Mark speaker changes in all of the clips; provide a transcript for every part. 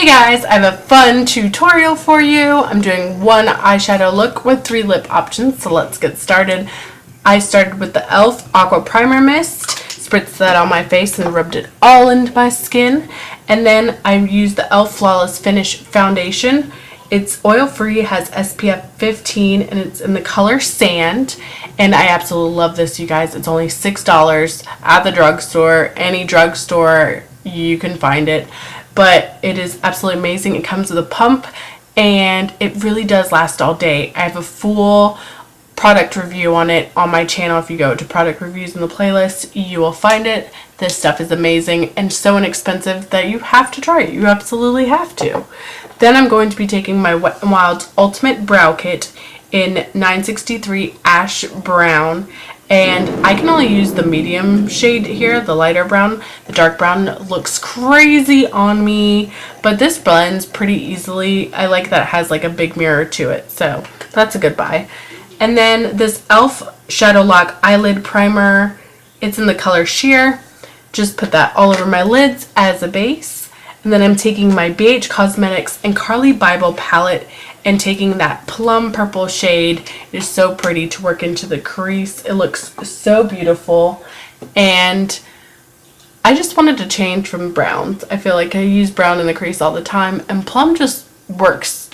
Speaker 1: guys, I have a fun tutorial for you. I'm doing one eyeshadow look with 3 lip options, so let's get started. I started with the e.l.f. Aqua Primer Mist, spritzed that on my face and rubbed it all into my skin. And then I used the e.l.f. Flawless Finish Foundation. It's oil-free, has SPF 15, and it's in the color Sand. And I absolutely love this, you guys. It's only $6 at the drugstore. Any drugstore, you can find it. But it is absolutely amazing. It comes with a pump, and it really does last all day. I have a full product review on it on my channel. If you go to product reviews in the playlist, you will find it. This stuff is amazing and so inexpensive that you have to try it. You absolutely have to. Then I'm going to be taking my Wet n Wild's Ultimate Brow Kit in 963 Ash Brown. And I can only use the medium shade here, the lighter brown. The dark brown looks crazy on me, but this blends pretty easily. I like that it has like a big mirror to it, so that's a good buy. And then this e.l.f. Shadow Lock Eyelid Primer. It's in the color Sheer. Just put that all over my lids as a base. And then I'm taking my BH Cosmetics and CARLI BYBEL palette and taking that plum purple shade. It is so pretty to work into the crease. It looks so beautiful. And I just wanted to change from browns. I feel like I use brown in the crease all the time, and plum just works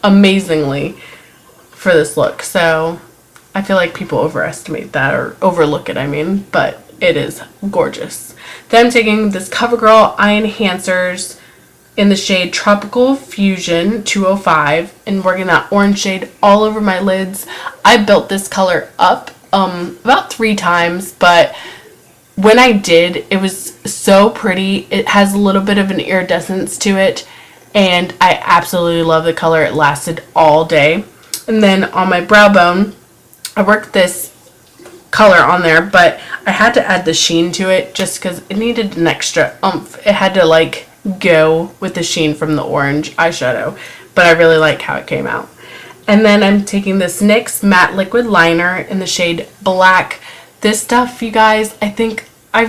Speaker 1: amazingly for this look. So I feel like people overestimate that, or overlook it, I mean, but it is gorgeous. Then I'm taking this COVERGIRL Eye Enhancers in the shade Tropical Fusion 205 and working that orange shade all over my lids. I built this color up about 3 times, but when I did, it was so pretty. It has a little bit of an iridescence to it, and I absolutely love the color. It lasted all day. And then on my brow bone, I worked this color on there, but I had to add the sheen to it just because it needed an extra oomph. It had to like go with the sheen from the orange eyeshadow, but I really like how it came out. And then I'm taking this NYX Matte Liquid Liner in the shade Black. This stuff, you guys, I think I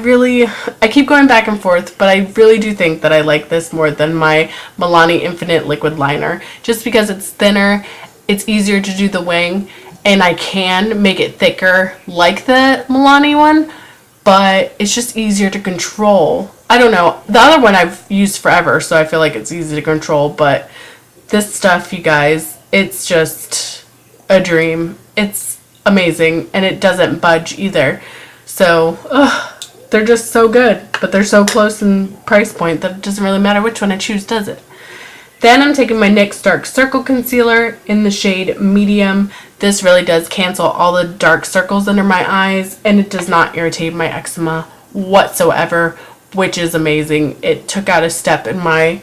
Speaker 1: keep going back and forth, but I really do think that I like this more than my Milani Infinite Liquid Liner, just because it's thinner, it's easier to do the wing, and I can make it thicker like the Milani one, but it's just easier to control. I don't know. The other one I've used forever, so I feel like it's easy to control, but this stuff, you guys, it's just a dream. It's amazing, and it doesn't budge either. So, they're just so good, but they're so close in price point that it doesn't really matter which one I choose, does it? Then I'm taking my NYX Dark Circle Concealer in the shade Medium. This really does cancel all the dark circles under my eyes, and it does not irritate my eczema whatsoever, which is amazing. It took out a step in my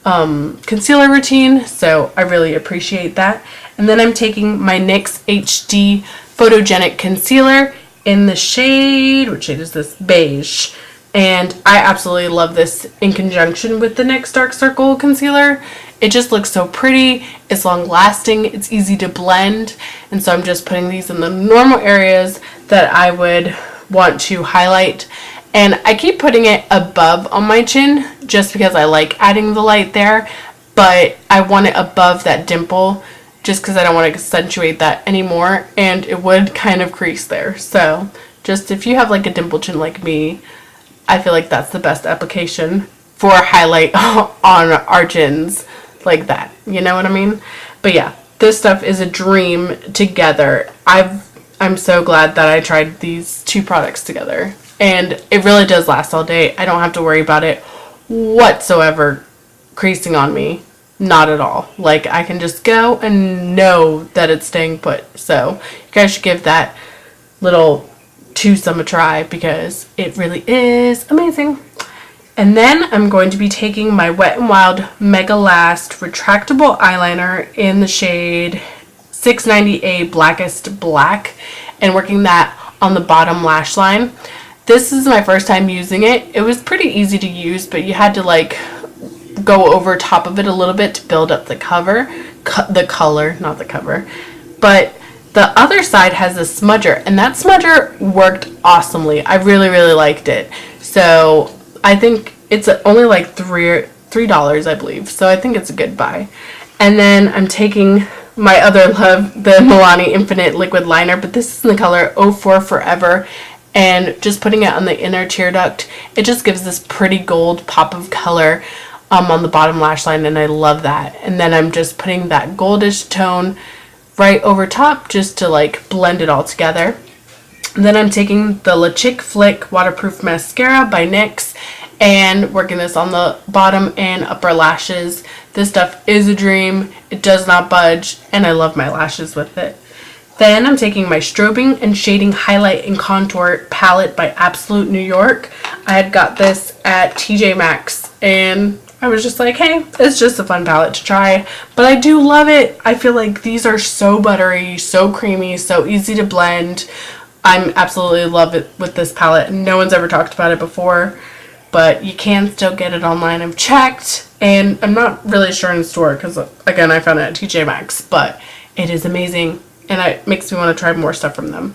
Speaker 1: concealer routine, so I really appreciate that. And then I'm taking my NYX HD Photogenic Concealer in the shade, which shade is this? Beige. And I absolutely love this in conjunction with the NYX Dark Circle Concealer. It just looks so pretty, it's long lasting, it's easy to blend, and so I'm just putting these in the normal areas that I would want to highlight. And I keep putting it above on my chin just because I like adding the light there, but I want it above that dimple just because I don't want to accentuate that anymore, and it would kind of crease there. So just if you have like a dimple chin like me, I feel like that's the best application for a highlight on our chins like that. You know what I mean? But yeah, this stuff is a dream together. I'm so glad that I tried these 2 products together. And it really does last all day. I don't have to worry about it whatsoever creasing on me. Not at all. Like, I can just go and know that it's staying put. So you guys should give that little twosome a try because it really is amazing. And then I'm going to be taking my Wet n Wild MEGALAST Retractable Eyeliner in the shade 690A Blackest Black and working that on the bottom lash line. This is my first time using it. It was pretty easy to use, but you had to like go over top of it a little bit to build up the color, not the cover. But the other side has a smudger, and that smudger worked awesomely. I really liked it. So I think it's only like $3, I believe. So I think it's a good buy. And then I'm taking my other love, the Milani Infinite Liquid Liner, but this is in the color 04 Forever, and just putting it on the inner tear duct, it just gives this pretty gold pop of color on the bottom lash line, and I love that. And then I'm just putting that goldish tone right over top just to like blend it all together. And then I'm taking the La Chic Flick Waterproof Mascara by NYX and working this on the bottom and upper lashes. This stuff is a dream. It does not budge, and I love my lashes with it. Then I'm taking my Strobing and Shading Highlight and Contour Palette by Absolute New York. I had got this at TJ Maxx, and I was just like, hey, it's just a fun palette to try. But I do love it. I feel like these are so buttery, so creamy, so easy to blend. I'm absolutely love it with this palette. No one's ever talked about it before, but you can still get it online. I've checked, and I'm not really sure in store because, again, I found it at TJ Maxx, but it is amazing, and it makes me want to try more stuff from them.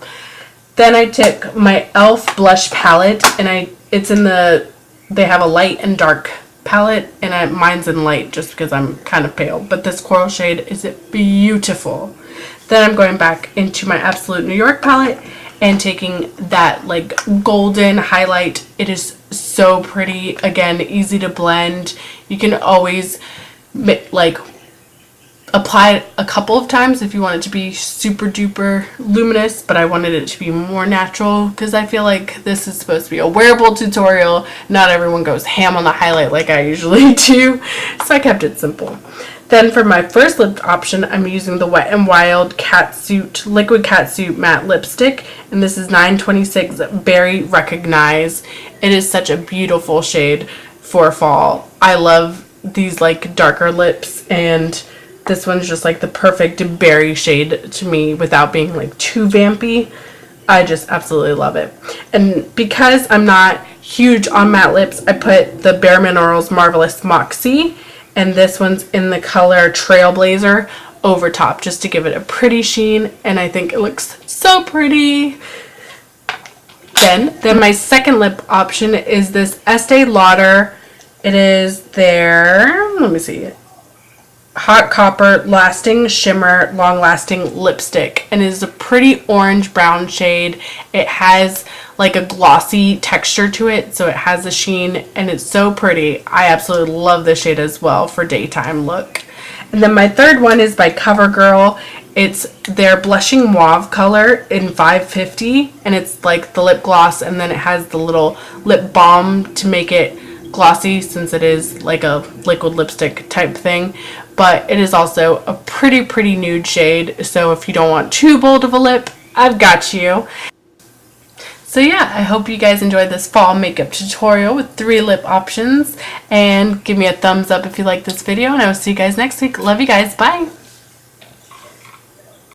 Speaker 1: Then I took my e.l.f. blush palette, and it's in they have a light and dark palette, and mine's in light just because I'm kind of pale, but this coral shade is beautiful. Then I'm going back into my Absolute New York palette and taking that like golden highlight. It is so pretty. Again, easy to blend. You can always like apply it a couple of times if you want it to be super duper luminous, but I wanted it to be more natural because I feel like this is supposed to be a wearable tutorial. Not everyone goes ham on the highlight like I usually do, so I kept it simple. Then for my first lip option, I'm using the Wet n Wild Catsuit Liquid Catsuit Matte Lipstick, and this is 926 Berry Recognize. It is such a beautiful shade for fall. I love these like darker lips, and this one's just like the perfect berry shade to me without being like too vampy. I just absolutely love it. And because I'm not huge on matte lips, I put the Bare Minerals Marvelous Moxie, and this one's in the color Trailblazer over top just to give it a pretty sheen, and I think it looks so pretty. Then my second lip option is this Estee Lauder. It is their, let me see, Hot Copper Lasting Shimmer Long Lasting Lipstick, and it is a pretty orange brown shade. It has like a glossy texture to it, so it has a sheen, and it's so pretty. I absolutely love this shade as well for daytime look. And then my third one is by COVERGIRL. It's their Blushing Mauve color in 550, and it's like the lip gloss, and then it has the little lip balm to make it glossy since it is like a liquid lipstick type thing. But it is also a pretty nude shade, so if you don't want too bold of a lip, I've got you. So yeah, I hope you guys enjoyed this fall makeup tutorial with 3 lip options, and give me a thumbs up if you like this video, and I will see you guys next week. Love you guys. Bye.